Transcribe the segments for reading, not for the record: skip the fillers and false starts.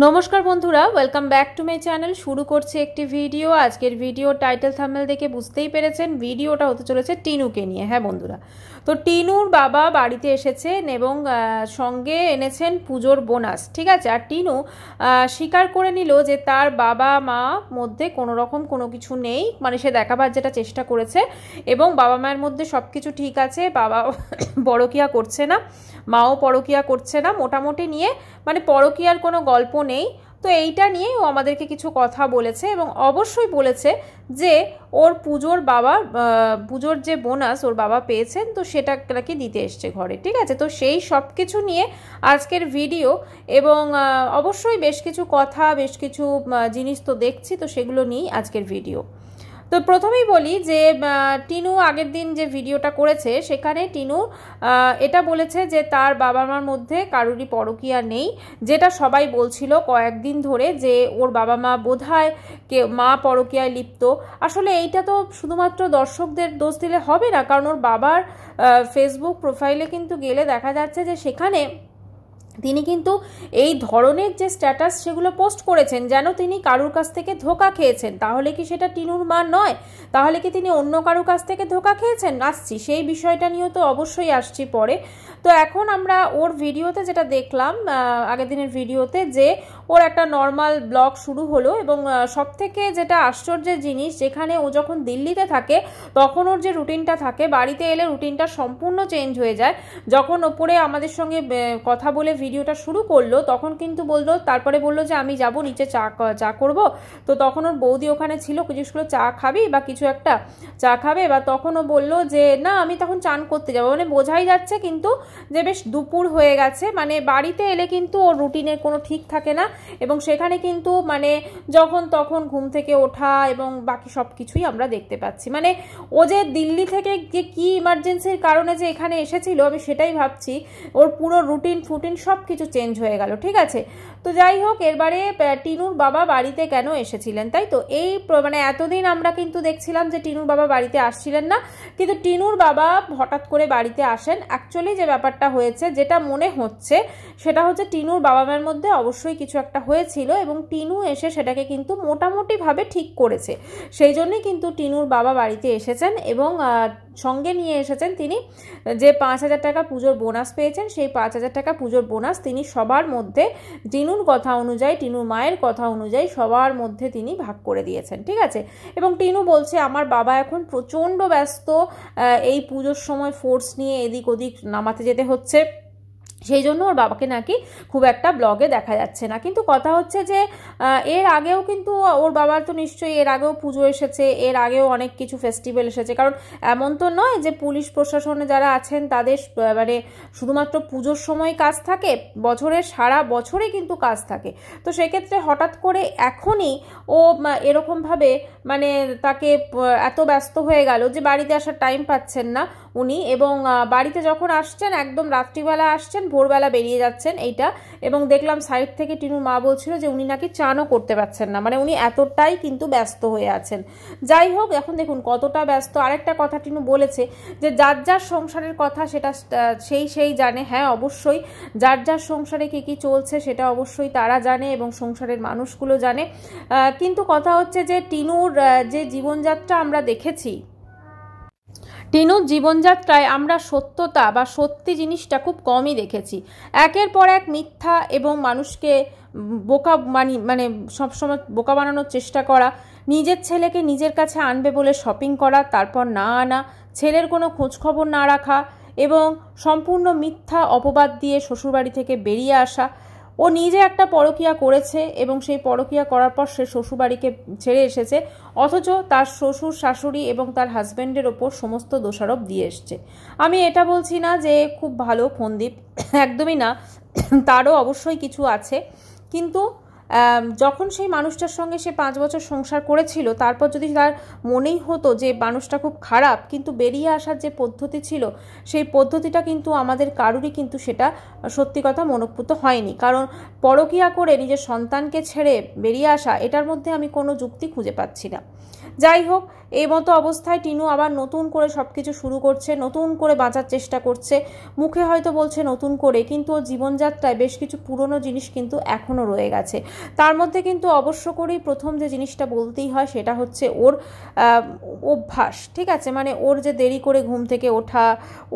নমস্কার বন্ধুরা, welcome back to my channel. শুরু করছি একটি ভিডিও। আজকের ভিডিও টাইটেল থাম্বনেল দেখে বুঝতেই পেরেছেন ভিডিওটা হতে চলেছে টিনুকে নিয়ে। হ্যাঁ বন্ধুরা, তো টিনুর বাবা বাড়িতে এসেছেন এবং সঙ্গে এনেছেন পুজোর বোনাস, ঠিক আছে। আর টিনু স্বীকার করে নিল যে তার বাবা মা মধ্যে কোনো রকম কোনো কিছু নেই, মানে সে দেখাবার যেটা চেষ্টা করেছে, এবং বাবা মায়ের মধ্যে সব কিছু ঠিক আছে। বাবা পরকীয়া করছে না, মাও পরকীয়া করছে না, মোটামুটি নিয়ে মানে পরকীয়ার কোনো গল্প নেই। তো এইটা নিয়ে ও আমাদেরকে কিছু কথা বলেছে এবং অবশ্যই বলেছে যে ওর পুজোর যে বোনাস ওর বাবা পেয়েছেন, তো সেটা নাকি দিতে এসছে ঘরে, ঠিক আছে। তো সেই সব কিছু নিয়ে আজকের ভিডিও, এবং অবশ্যই বেশ কিছু কথা, বেশ কিছু জিনিস তো দেখছি, তো সেগুলো নিয়েই আজকের ভিডিও। তো প্রথমেই বলি যে টিনু আগের দিন যে ভিডিওটা করেছে সেখানে টিনু এটা বলেছে যে তার বাবা মার মধ্যে কারোরই পরকীয়া নেই, যেটা সবাই বলছিল কয়েকদিন ধরে যে ওর বাবা মা বোধহয় মা পরকীয়ায় লিপ্ত। আসলে এইটা তো শুধুমাত্র দর্শকদের দোষ দিলে হবে না, কারণ ওর বাবার ফেসবুক প্রোফাইলে কিন্তু গেলে দেখা যাচ্ছে যে সেখানে তিনি কিন্তু এই ধরনের যে স্ট্যাটাস সেগুলো পোস্ট করেছেন যেন তিনি কারুর কাছ থেকে ধোঁকা খেয়েছেন। তাহলে কি সেটা টিনুর মা নয়? তাহলে কি তিনি অন্য কারুর কাছ থেকে ধোঁকা খেয়েছেন? আসছি সেই বিষয়টা নিয়েও, তো অবশ্যই আসছি পরে। তো এখন আমরা ওর ভিডিওতে যেটা দেখলাম, আগের দিনের ভিডিওতে, যে ওর একটা নর্মাল ব্লগ শুরু হলো, এবং সব থেকে যেটা আশ্চর্যের জিনিস, যেখানে ও যখন দিল্লিতে থাকে তখন ওর যে রুটিনটা থাকে, বাড়িতে এলে রুটিনটা সম্পূর্ণ চেঞ্জ হয়ে যায়। যখন ওপরে আমাদের সঙ্গে কথা বলে ভিডিওটা শুরু করলো তখন কিন্তু তারপরে বললো যে আমি যাব নিচে চা করব। তো তখন ওর বৌদি ওখানে ছিল, জিজ্ঞেস করলো চা খাবি বা কিছু একটা চা খাবে, বা তখন ও বললো যে না আমি তখন চান করতে যাবো। মানে বোঝাই যাচ্ছে কিন্তু যে বেশ দুপুর হয়ে গেছে। মানে বাড়িতে এলে কিন্তু ওর রুটিনের কোনো ঠিক থাকে না, এবং সেখানে কিন্তু মানে যখন তখন ঘুম থেকে ওঠা এবং বাকি সব কিছুই আমরা দেখতে পাচ্ছি। মানে ও যে দিল্লি থেকে যে কি ইমার্জেন্সির কারণে যে এখানে এসেছিল, আমি সেটাই ভাবছি। ওর পুরো রুটিন ফুটিন সব কিছু চেঞ্জ হয়ে গেল, ঠিক আছে। তো যাই হোক, এরবারে টিনুর বাবা বাড়িতে কেন এসেছিলেন, তাই তো এই মানে এতদিন আমরা কিন্তু দেখছিলাম যে টিনুর বাবা বাড়িতে আসছিলেন না, কিন্তু টিনুর বাবা হঠাৎ করে বাড়িতে আসেন। অ্যাকচুয়ালি যে ব্যাপারটা হয়েছে, যেটা মনে হচ্ছে, সেটা হচ্ছে টিনুর বাবা মায়ের মধ্যে অবশ্যই কিছু একটা হয়েছিল, এবং টিনু এসে সেটাকে কিন্তু মোটামুটিভাবে ঠিক করেছে। সেই জন্যই কিন্তু টিনুর বাবা বাড়িতে এসেছেন, এবং সঙ্গে নিয়ে এসেছেন তিনি যে 5,000 টাকা পুজোর বোনাস পেয়েছেন। সেই 5,000 টাকা পুজোর বোনাস তিনি সবার মধ্যে, টিনুর কথা অনুযায়ী, টিনুর মায়ের কথা অনুযায়ী সবার মধ্যে তিনি ভাগ করে দিয়েছেন, ঠিক আছে। এবং টিনু বলছে আমার বাবা এখন প্রচণ্ড ব্যস্ত, এই পুজোর সময় ফোর্স নিয়ে এদিক ওদিক নামাতে যেতে হচ্ছে, সেই জন্য ওর বাবাকে নাকি খুব একটা ব্লগে দেখা যাচ্ছে না। কিন্তু কথা হচ্ছে যে এর আগেও কিন্তু ওর বাবার তো নিশ্চয়ই এর আগেও পুজো এসেছে, এর আগেও অনেক কিছু ফেস্টিভ্যাল এসেছে। কারণ এমন তো নয় যে পুলিশ প্রশাসনে যারা আছেন তাদের মানে শুধুমাত্র পুজোর সময় কাজ থাকে, বছরের সারা বছরে কিন্তু কাজ থাকে। তো সেক্ষেত্রে হঠাৎ করে এখনই ও এরকমভাবে মানে তাকে এত ব্যস্ত হয়ে গেল যে বাড়িতে আসার টাইম পাচ্ছেন না উনি, এবং বাড়িতে যখন আসছেন একদম রাত্রিবেলা আসছেন, ভোরবেলা বেরিয়ে যাচ্ছেন এইটা। এবং দেখলাম সাইড থেকে টিনুর মা বলছিল যে উনি নাকি চানও করতে পারছেন না, মানে উনি এতটাই কিন্তু ব্যস্ত হয়ে আছেন। যাই হোক, এখন দেখুন কতটা ব্যস্ত। আরেকটা কথা টিনু বলেছে যে যার যার সংসারের কথা সেটা সেই জানে। হ্যাঁ অবশ্যই, যার যার সংসারে কী কী চলছে সেটা অবশ্যই তারা জানে, এবং সংসারের মানুষগুলো জানে। কিন্তু কথা হচ্ছে যে টিনুর যে জীবনযাত্রা আমরা দেখেছি, টিনুর জীবনযাত্রায় আমরা সত্যতা বা সত্যি জিনিসটা খুব কমই দেখেছি। একের পর এক মিথ্যা, এবং মানুষকে বোকা মানে সবসময় বোকা বানানোর চেষ্টা করা, নিজের ছেলেকে নিজের কাছে আনবে বলে শপিং করা, তারপর না আনা, ছেলের কোনো খোঁজখবর না রাখা, এবং সম্পূর্ণ মিথ্যা অপবাদ দিয়ে শ্বশুরবাড়ি থেকে বেরিয়ে আসা। ও নিজে একটা পরকীয়া করেছে, এবং সেই পরকীয়া করার পর সে শ্বশুরবাড়িকে ছেড়ে এসেছে, অথচ তার শ্বশুর শাশুড়ি এবং তার হাজব্যান্ডের ওপর সমস্ত দোষারোপ দিয়ে এসছে। আমি এটা বলছি না যে খুব ভালো ফন্দীপ, একদমই না, তারও অবশ্যই কিছু আছে। কিন্তু যখন সেই মানুষটার সঙ্গে সে 5 বছর সংসার করেছিল, তারপর যদি তার মনেই হতো যে মানুষটা খুব খারাপ, কিন্তু বেরিয়ে আসার যে পদ্ধতি ছিল সেই পদ্ধতিটা কিন্তু আমাদের কারুরই কিন্তু সেটা সত্যি কথা মনোপুত হয়নি। কারণ পরকীয়া করে নিজের সন্তানকে ছেড়ে বেরিয়ে আসা, এটার মধ্যে আমি কোনো যুক্তি খুঁজে পাচ্ছি না। যাই হোক, এই মতো অবস্থায় টিনু আবার নতুন করে সব কিছু শুরু করছে, নতুন করে বাঁচার চেষ্টা করছে। মুখে হয়তো বলছে নতুন করে, কিন্তু ওর জীবনযাত্রায় বেশ কিছু পুরনো জিনিস কিন্তু এখনও রয়ে গেছে। তার মধ্যে কিন্তু অবশ্য করেই প্রথম যে জিনিসটা বলতেই হয় সেটা হচ্ছে ওর অভ্যাস, ঠিক আছে, মানে ওর যে দেরি করে ঘুম থেকে ওঠা,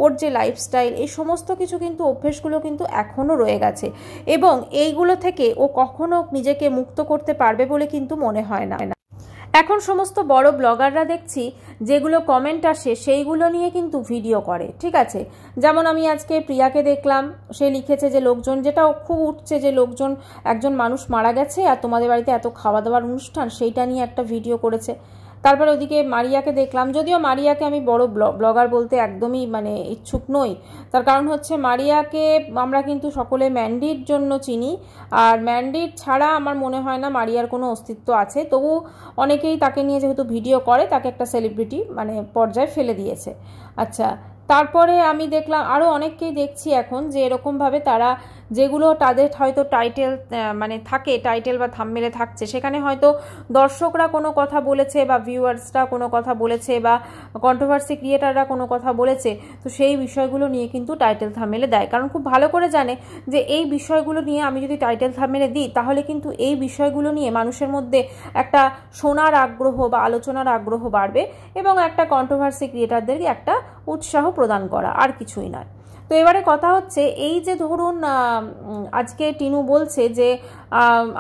ওর যে লাইফস্টাইল, এই সমস্ত কিছু কিন্তু অভ্যেসগুলো কিন্তু এখনও রয়ে গেছে, এবং এইগুলো থেকে ও কখনো নিজেকে মুক্ত করতে পারবে বলে কিন্তু মনে হয় না। এখন সমস্ত বড় ব্লগাররা দেখছি যেগুলো কমেন্ট আসে সেইগুলো নিয়ে কিন্তু ভিডিও করে, ঠিক আছে। যেমন আমি আজকে প্রিয়াকে দেখলাম, সে লিখেছে যে লোকজন, যেটা খুব উঠছে, যে লোকজন, একজন মানুষ মারা গেছে আর তোমাদের বাড়িতে এত খাওয়া দাওয়ার অনুষ্ঠান, সেইটা নিয়ে একটা ভিডিও করেছে। তারপরে ওদিকে মারিয়াকে দেখলাম, যদিও মারিয়াকে আমি বড় ব্লগার বলতে একদমই মানে ইচ্ছুক নই। তার কারণ হচ্ছে মারিয়াকে আমরা কিন্তু সকলে ম্যান্ডির জন্য চিনি, আর ম্যান্ডির ছাড়া আমার মনে হয় না মারিয়ার কোনো অস্তিত্ব আছে। তবু অনেকেই তাকে নিয়ে যেহেতু ভিডিও করে, তাকে একটা সেলিব্রিটি মানে পর্যায়ে ফেলে দিয়েছে। আচ্ছা, তারপরে আমি দেখলাম আরও অনেককেই দেখছি এখন যে এরকমভাবে তারা, যেগুলো তাদের হয়তো টাইটেল মানে থাকে, টাইটেল বা থাম্বনেলে থাকছে, সেখানে হয়তো দর্শকরা কোনো কথা বলেছে বা ভিউয়ার্সরা কোনো কথা বলেছে বা কন্ট্রোভার্সি ক্রিয়েটাররা কোনো কথা বলেছে, তো সেই বিষয়গুলো নিয়ে কিন্তু টাইটেল থাম্বনেলে দেয়। কারণ খুব ভালো করে জানে যে এই বিষয়গুলো নিয়ে আমি যদি টাইটেল থাম্বনেলে দিই, তাহলে কিন্তু এই বিষয়গুলো নিয়ে মানুষের মধ্যে একটা শোনার আগ্রহ বা আলোচনার আগ্রহ বাড়বে, এবং একটা কন্ট্রোভার্সি ক্রিয়েটারদেরকে একটা উৎসাহ প্রদান করা, আর কিছুই নয়। তো এবারে কথা হচ্ছে, এই যে ধরুন আজকে টিনু বলছে যে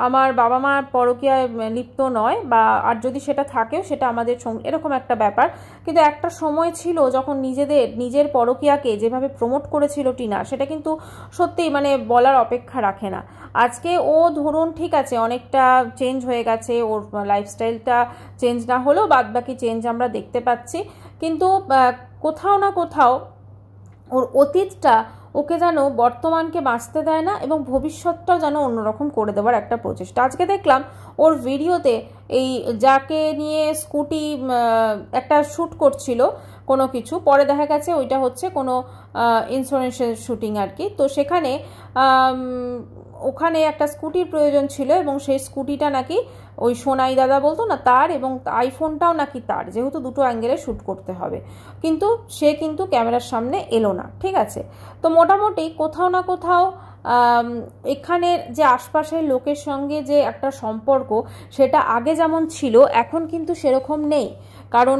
আমার বাবা মা পরকীয়ায় লিপ্ত নয়, বা আর যদি সেটা থাকেও সেটা আমাদের এরকম একটা ব্যাপার। কিন্তু একটা সময় ছিল যখন নিজের পরকীয়াকে যেভাবে প্রমোট করেছিল টিনা, সেটা কিন্তু সত্যিই মানে বলার অপেক্ষা রাখে না। আজকে ও ধরুন ঠিক আছে, অনেকটা চেঞ্জ হয়ে গেছে, ওর লাইফস্টাইলটা চেঞ্জ না হলেও বাদবাকি চেঞ্জ আমরা দেখতে পাচ্ছি, কিন্তু কোথাও না কোথাও ওর অতীতটা ওকে যেন বর্তমানকে বাঁচতে দেয় না, এবং ভবিষ্যৎটাও যেন অন্যরকম করে দেওয়ার একটা প্রচেষ্টা। আজকে দেখলাম ওর ভিডিওতে এই যাকে নিয়ে স্কুটি একটা শ্যুট করছিল কোনো কিছু, পরে দেখা গেছে ওইটা হচ্ছে কোনো ইন্স্যুরেন্সের শ্যুটিং আর কি। তো সেখানে ওখানে একটা স্কুটির প্রয়োজন ছিল, এবং সেই স্কুটিটা নাকি ওই সোনাই দাদা বলতো না তার, এবং আইফোনটাও নাকি তার, যেহেতু দুটো অ্যাঙ্গেলে শ্যুট করতে হবে। কিন্তু সে কিন্তু ক্যামেরার সামনে এলো না, ঠিক আছে। তো মোটামুটি কোথাও না কোথাও এখানের যে আশপাশের লোকের সঙ্গে যে একটা সম্পর্ক, সেটা আগে যেমন ছিল এখন কিন্তু সেরকম নেই। কারণ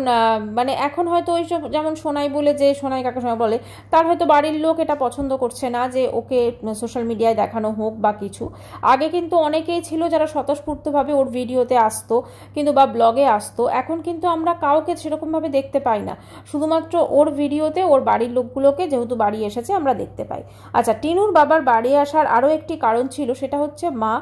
মানে এখন হয়তো ওইসব, যেমন সোনাই বলে, যে সোনাই কাকে সময় বলে, তার হয়তো বাড়ির লোক এটা পছন্দ করছে না যে ওকে সোশ্যাল মিডিয়ায় দেখানো হোক বা কিছু। আগে কিন্তু অনেকেই ছিল যারা স্বতঃস্ফূর্তভাবে ওর ভিডিওতে আসতো কিন্তু, বা ব্লগে আসতো। এখন কিন্তু আমরা কাউকে সেরকমভাবে দেখতে পাই না, শুধুমাত্র ওর ভিডিওতে ওর বাড়ির লোকগুলোকে যেহেতু বাড়ি এসেছে আমরা দেখতে পাই। আচ্ছা, টিনুর বাবার বাড়ি আসার আরও একটি কারণ ছিল, সেটা হচ্ছে মা,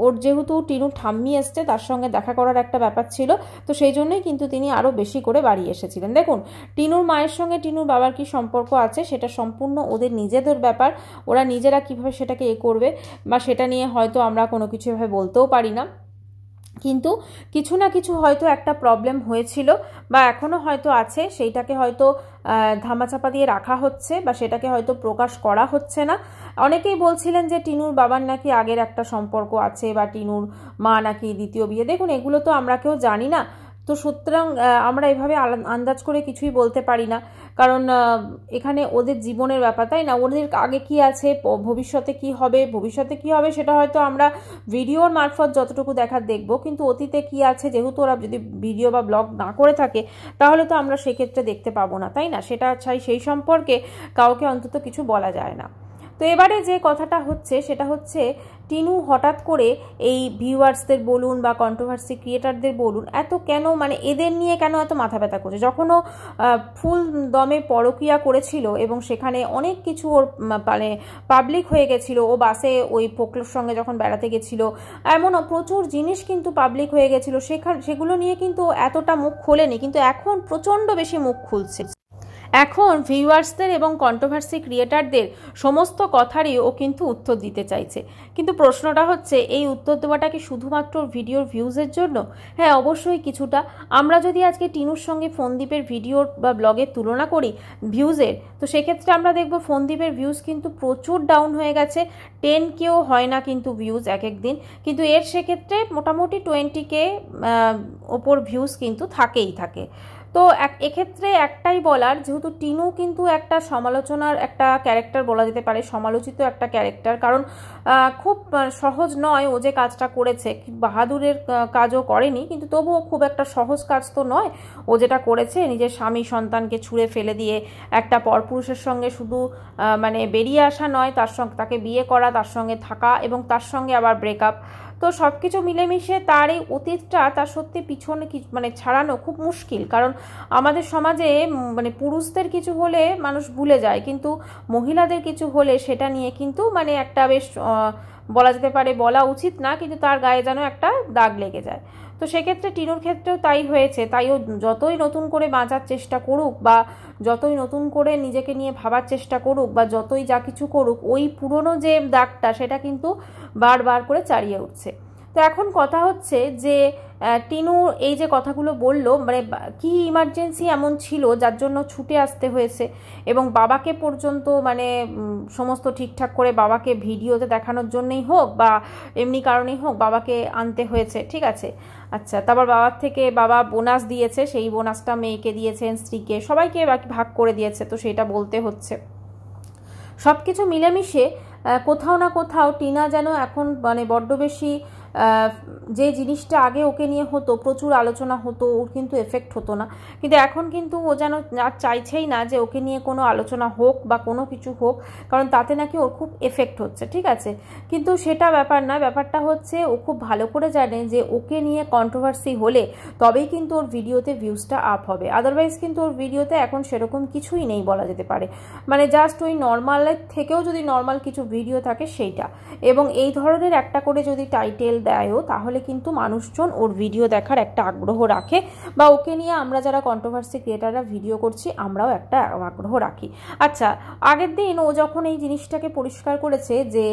ওর যেহেতু টিনু ঠাম্মি এসছে, তার সঙ্গে দেখা করার একটা ব্যাপার ছিল, তো সেই জন্যই কিন্তু তিনি আরও বেশি করে বাড়ি এসেছিলেন। দেখুন, টিনুর মায়ের সঙ্গে টিনুর বাবার কি সম্পর্ক আছে সেটা সম্পূর্ণ ওদের নিজেদের ব্যাপার, ওরা নিজেরা কিভাবে সেটাকে করবে, বা সেটা নিয়ে হয়তো আমরা কোনো কিছু এভাবে বলতেও পারি না। কিন্তু কিছু না কিছু হয়তো একটা প্রবলেম হয়েছিল, বা এখনও হয়তো আছে, সেইটাকে হয়তো ধামাচাপা দিয়ে রাখা হচ্ছে, বা সেটাকে হয়তো প্রকাশ করা হচ্ছে না। অনেকেই বলছিলেন যে টিনুর বাবার নাকি আগের একটা সম্পর্ক আছে, বা টিনুর মা নাকি দ্বিতীয় বিয়ে। দেখুন, এগুলো তো আমরা কেউ জানি না, তো সুতরাং আমরা এভাবে আন্দাজ করে কিছুই বলতে পারি না, কারণ এখানে ওদের জীবনের ব্যাপার, তাই না। ওদের আগে কি আছে, ভবিষ্যতে কি হবে সেটা হয়তো আমরা ভিডিওর মারফত যতটুকু দেখার দেখবো, কিন্তু অতীতে কি আছে, যেহেতু ওরা যদি ভিডিও বা ব্লগ না করে থাকে, তাহলে তো আমরা সেক্ষেত্রে দেখতে পাবো না, তাই না। সেটা চাই, সেই সম্পর্কে কাউকে অন্তত কিছু বলা যায় না। তো এবারে যে কথাটা হচ্ছে সেটা হচ্ছে, টিনু হঠাৎ করে এই ভিউয়ার্সদের বলুন বা কন্ট্রোভার্সি ক্রিয়েটারদের বলুন, এত কেন মানে এদের নিয়ে কেন এত মাথা ব্যথা করছে, যখনও ফুল দমে পরকীয়া করেছিল এবং সেখানে অনেক কিছু ওর মানে পাবলিক হয়ে গেছিল, ও বাসে ওই পোকলোর সঙ্গে যখন বেড়াতে গেছিলো, এমনও প্রচুর জিনিস কিন্তু পাবলিক হয়ে গেছিলো, সেগুলো নিয়ে কিন্তু এতটা মুখ খোলেনি, কিন্তু এখন প্রচণ্ড বেশি মুখ খুলছে। এখন ভিউয়ার্সদের এবং কন্ট্রোভার্সি ক্রিয়েটারদের সমস্ত কথারই ও কিন্তু উত্তর দিতে চাইছে, কিন্তু প্রশ্নটা হচ্ছে এই উত্তর দেওয়াটা কি শুধুমাত্র ভিডিওর ভিউজের জন্য? হ্যাঁ, অবশ্যই কিছুটা। আমরা যদি আজকে টিনুর সঙ্গে ফোনদীপের ভিডিওর বা ব্লগের তুলনা করি ভিউজের, তো সেক্ষেত্রে আমরা দেখব ফোনদীপের ভিউজ কিন্তু প্রচুর ডাউন হয়ে গেছে, 10Kও হয় না কিন্তু ভিউজ এক এক দিন, কিন্তু এর সেক্ষেত্রে মোটামুটি 20K ওপর ভিউজ কিন্তু থাকেই থাকে। তো এক্ষেত্রে একটাই বলার, যেহেতু টিনু কিন্তু একটা সমালোচনার একটা ক্যারেক্টার বলা যেতে পারে, সমালোচিত একটা ক্যারেক্টার, কারণ খুব সহজ নয় ও যে কাজটা করেছে, বাহাদুরের কাজও করেনি, কিন্তু তবুও খুব একটা সহজ কাজ তো নয় ও যেটা করেছে, নিজের স্বামী সন্তানকে ছুঁড়ে ফেলে দিয়ে একটা পরপুরুষের সঙ্গে শুধু মানে বেরিয়ে আসা নয়, তার সঙ্গে তাকে বিয়ে করা, তার সঙ্গে থাকা এবং তার সঙ্গে আবার ব্রেকআপ। তো সব কিছু মিলেমিশে তার এই অতীতটা তার সত্যি পিছনে মানে ছাড়ানো খুব মুশকিল, কারণ আমাদের সমাজে মানে পুরুষদের কিছু হলে মানুষ ভুলে যায়, কিন্তু মহিলাদের কিছু হলে সেটা নিয়ে কিন্তু মানে একটা বেশ বলা যেতে পারে, বলা উচিত না, কিন্তু তার গায়ে যেন একটা দাগ লেগে যায়। তো সেক্ষেত্রে টিনুর ক্ষেত্রেও তাই হয়েছে। তাই ও যতই নতুন করে বাঁচার চেষ্টা করুক বা যতই নতুন করে নিজেকে নিয়ে ভাবার চেষ্টা করুক বা যতই যা কিছু করুক, ওই পুরনো যে দাগটা সেটা কিন্তু বারবার করে চালিয়ে উঠছে। তো এখন কথা হচ্ছে যে টিনু এই যে কথাগুলো বললো, মানে কি ইমার্জেন্সি এমন ছিল যার জন্য ছুটে আসতে হয়েছে, এবং বাবাকে পর্যন্ত মানে সমস্ত ঠিকঠাক করে বাবাকে ভিডিওতে দেখানোর জন্যই হোক বা এমনি কারণেই হোক বাবাকে আনতে হয়েছে, ঠিক আছে। আচ্ছা, তারপর বাবার থেকে বাবা বোনাস দিয়েছে, সেই বোনাসটা মেয়েকে দিয়েছেন, স্ত্রীকে, সবাইকে ভাগ করে দিয়েছে, তো সেটা বলতে হচ্ছে। সব কিছু মিলেমিশে কোথাও না কোথাও টিনা যেন এখন মানে বড্ড বেশি যে জিনিসটা আগে ওকে নিয়ে হতো, প্রচুর আলোচনা হতো, ওর কিন্তু এফেক্ট হতো না, কিন্তু এখন কিন্তু ও যেন আর চাইছেই না যে ওকে নিয়ে কোনো আলোচনা হোক বা কোনো কিছু হোক, কারণ তাতে নাকি ওর খুব এফেক্ট হচ্ছে, ঠিক আছে। কিন্তু সেটা ব্যাপার না, ব্যাপারটা হচ্ছে ও খুব ভালো করে জানে যে ওকে নিয়ে কন্ট্রোভার্সি হলে তবেই কিন্তু ওর ভিডিওতে ভিউজটা আপ হবে, আদারওয়াইজ কিন্তু ওর ভিডিওতে এখন সেরকম কিছুই নেই বলা যেতে পারে, মানে জাস্ট ওই নর্মালের থেকেও যদি নর্মাল কিছু ভিডিও থাকে সেইটা, এবং এই ধরনের একটা করে যদি টাইটেল দেয়ও, তাহলে কিন্তু মানুষজন ওর ভিডিও দেখার একটা আগ্রহ রাখে, বা ওকে নিয়ে আমরা যারা কন্ট্রোভার্সি ক্রিয়েটাররা ভিডিও করছি আমরাও একটা আগ্রহ রাখি। আচ্ছা, আগের দিন ও যখন এই জিনিসটাকে পরিষ্কার করেছে যে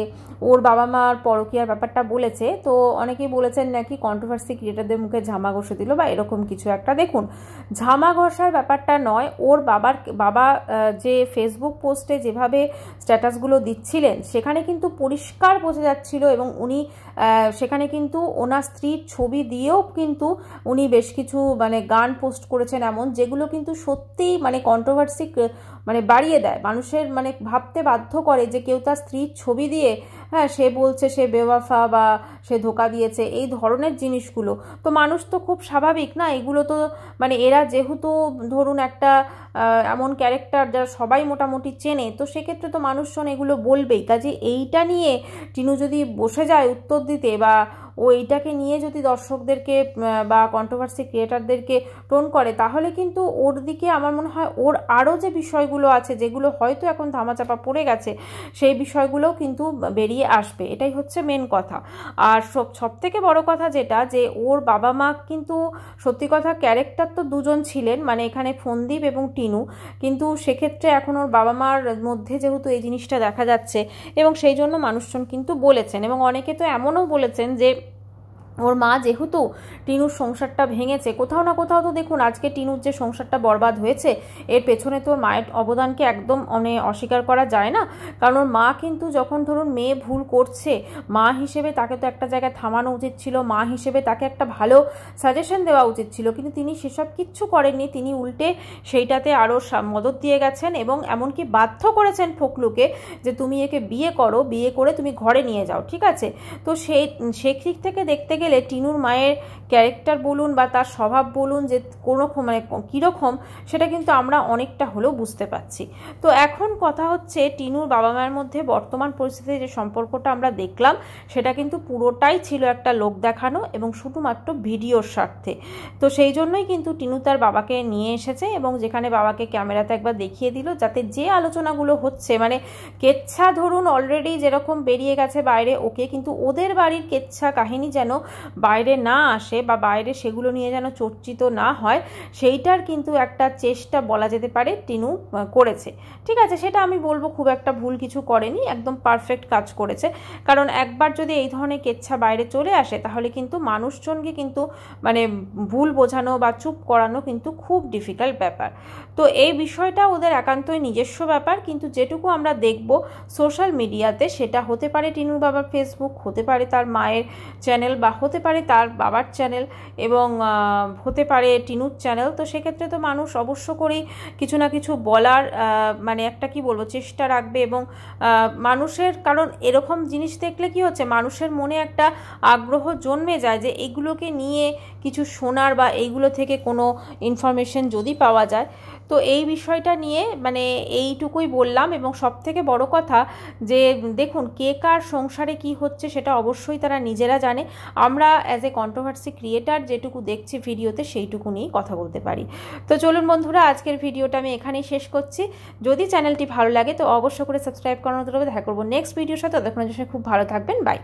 ওর বাবা মার পরকীয়ার ব্যাপারটা বলেছে, তো অনেকেই বলেছেন নাকি কন্ট্রোভার্সি ক্রিয়েটারদের মুখে ঝামা ঘষে দিল বা এরকম কিছু একটা। দেখুন, ঝামা ঘষার ব্যাপারটা নয়, ওর বাবা যে ফেসবুক পোস্টে যেভাবে স্ট্যাটাসগুলো দিচ্ছিলেন সেখানে কিন্তু পরিষ্কার বোঝা যাচ্ছিল, এবং উনি সেখানে কিন্তু ওনার স্ত্রীর ছবি দিয়েও কিন্তু উনি বেশ কিছু মানে গান পোস্ট করেছেন এমন, যেগুলো কিন্তু সত্যিই মানে কন্ট্রোভার্সি মানে বাড়িয়ে দেয়, মানুষের মানে ভাবতে বাধ্য করে যে কেউ তার স্ত্রীর ছবি দিয়ে হ্যাঁ সে বলছে সে বেওয়াফা বা সে ধোকা দিয়েছে, এই ধরনের জিনিসগুলো তো মানুষ তো খুব স্বাভাবিক না, এগুলো তো মানে এরা যেহেতু ধরুন একটা এমন ক্যারেক্টার যারা সবাই মোটামুটি চেনে, তো সেক্ষেত্রে তো মানুষজন এগুলো বলবেই। কাজে এইটা নিয়ে টিনু যদি বসে যায় উত্তর দিতে, বা ও এইটাকে নিয়ে যদি দর্শকদেরকে বা কন্ট্রোভার্সি ক্রিয়েটারদেরকে টোন করে, তাহলে কিন্তু ওর দিকে আমার মনে হয় ওর আরও যে বিষয়গুলো আছে যেগুলো হয়তো এখন ধামাচাপা পড়ে গেছে, সেই বিষয়গুলোও কিন্তু বেরিয়ে আসবে, এটাই হচ্ছে মেন কথা। আর সব থেকে বড় কথা যেটা, যে ওর বাবা মা কিন্তু সত্যি কথা ক্যারেক্টার তো দুজন ছিলেন, মানে এখানে ফোনদীপ এবং টিনু, কিন্তু সেক্ষেত্রে এখন ওর বাবা মার মধ্যে যেহেতু এই জিনিসটা দেখা যাচ্ছে, এবং সেই জন্য মানুষজন কিন্তু বলেছেন, এবং অনেকে তো এমনও বলেছেন যে ওর মা যেহেতু টিনুর সংসারটা ভেঙেছে, কোথাও না কোথাও তো দেখুন আজকে টিনুর যে সংসারটা বরবাদ হয়েছে এর পেছনে তো ওর মায়ের অবদানকে একদম অস্বীকার করা যায় না, কারণ ওর মা কিন্তু যখন ধরুন মেয়ে ভুল করছে, মা হিসেবে তাকে তো একটা জায়গায় থামানো উচিত ছিল, মা হিসেবে তাকে একটা ভালো সাজেশন দেওয়া উচিত ছিল, কিন্তু তিনি সেসব কিচ্ছু করেননি, তিনি উল্টে সেইটাতে আরও মদত দিয়ে গেছেন, এবং এমনকি বাধ্য করেছেন ফকলুকে যে তুমি একে বিয়ে করো, বিয়ে করে তুমি ঘরে নিয়ে যাও, ঠিক আছে। তো সেই দিক থেকে দেখতে গেলে টিনুর মায়ের ক্যারেক্টার বলুন বা তার স্বভাব বলুন যে কোনো মানে কীরকম, সেটা কিন্তু আমরা অনেকটা হলেও বুঝতে পারছি। তো এখন কথা হচ্ছে টিনুর বাবা মায়ের মধ্যে বর্তমান পরিস্থিতিতে যে সম্পর্কটা আমরা দেখলাম, সেটা কিন্তু পুরোটাই ছিল একটা লোক দেখানো এবং শুধুমাত্র ভিডিওর স্বার্থে। তো সেই জন্যই কিন্তু টিনু তার বাবাকে নিয়ে এসেছে, এবং যেখানে বাবাকে ক্যামেরাতে একবার দেখিয়ে দিল, যাতে যে আলোচনাগুলো হচ্ছে মানে কেচ্ছা ধরুন অলরেডি যেরকম বেরিয়ে গেছে বাইরে, ওকে কিন্তু ওদের বাড়ির কেচ্ছা কাহিনী যেন বাইরে না আসে বা বাইরে সেগুলো নিয়ে যেন চর্চিত না হয়, সেইটার কিন্তু একটা চেষ্টা বলা যেতে পারে টিনু করেছে। ঠিক আছে, সেটা আমি বলবো খুব একটা ভুল কিছু করেনি, একদম পারফেক্ট কাজ করেছে। কারণ একবার যদি এই ধরনের কেচ্ছা বাইরে চলে আসে তাহলে কিন্তু মানুষজনকে কিন্তু মানে ভুল বোঝানো বা চুপ করানো কিন্তু খুব ডিফিকাল্ট ব্যাপার। তো এই বিষয়টা ওদের একান্তই নিজস্ব ব্যাপার, কিন্তু যেটুকু আমরা দেখব সোশ্যাল মিডিয়াতে, সেটা হতে পারে টিনুর বাবার ফেসবুক, হতে পারে তার মায়ের চ্যানেল, বা হতে পারে তার বাবার চ্যানেল, এবং হতে পারে টিনুর চ্যানেল। তো সেক্ষেত্রে তো মানুষ অবশ্য করেই কিছু না কিছু বলার মানে একটা কি বলবো চেষ্টা রাখবে, এবং মানুষের, কারণ এরকম জিনিস দেখলে কি হচ্ছে, মানুষের মনে একটা আগ্রহ জন্মে যায় যে এইগুলোকে নিয়ে কিছু শোনার বা এইগুলো থেকে কোনো ইনফরমেশন যদি পাওয়া যায়। তো এই বিষয়টা নিয়ে মানে এইটুকুই বললাম। এবং সবথেকে বড় কথা যে দেখুন, কে কার সংসারে কি হচ্ছে সেটা অবশ্যই তারা নিজেরা জানে। আমরা অ্যাজ এ কন্ট্রোভার্সি ক্রিয়েটার যেটুকু দেখছি ভিডিওতে সেইটুকু নিয়েই কথা বলতে পারি। তো চলুন বন্ধুরা, আজকের ভিডিওটা আমি এখানেই শেষ করছি। যদি চ্যানেলটি ভালো লাগে তো অবশ্যই করে সাবস্ক্রাইব করানো হবে। দেখা করবো নেক্সট ভিডিওর সাথে। ততক্ষণের জন্য খুব ভালো থাকবেন, বাই।